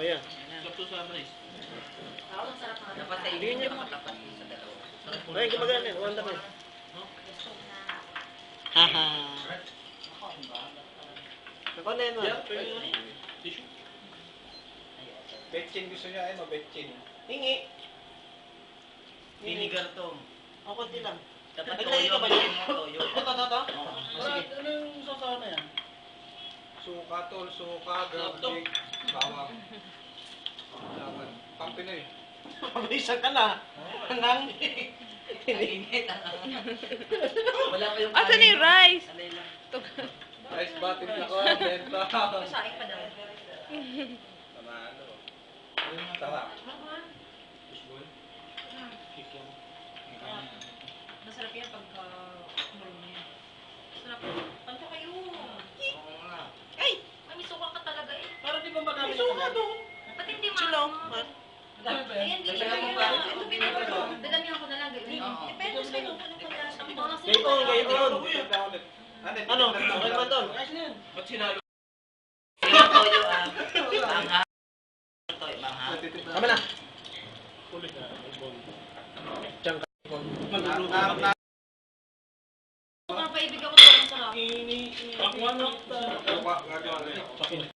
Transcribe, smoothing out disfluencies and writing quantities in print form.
Ayan. Sakto sa brace. Dapat tayo Hindi niya makatapat sa dalawa. Ay, gumagana yan. Wanda pa. Haha. Ako na yan, Yeah, man. pwede yun eh. Tissue. Betchin gusto niya, betchin. Hingi. Vinegar to. Ako konti lang. Dapat Naglagay toyo, ka ba bilhin niya? mo toyo. Ito. Para, ano yung sasawa na yan? Suka, tol, suka, garlic, bawang. Dapat. Pang Pinoy. Pabilisan ka na. Nang. Init ang wala pa yung Asan na yung rice? Alay lang. Rice batin na ko, benta. Saing pa daw. Tama, ano. Tara. Fishball. Masarap yan pagka marunong yan. Masarap yan. Panto kayo. Oo nga. Ay! May suka ka talaga eh. Para di ba madami Ito nga to. Ba't hindi Chilo. ma... Dami ba yan? Ayan, hindi Dagdagan mo pa. Ito pinito. Dadamihan ko na lang. Oo. Depende sa'yo. Anong kalasa mo? Gayon. Ano? Okay ba doon? Ba't sinalo? Yung toyo mangha. Toyo mangha. Tama na. Kulit na. Diyan ka. Kung paibig ako sa ang sarap. Pakwan na. Suka, gagawa rin.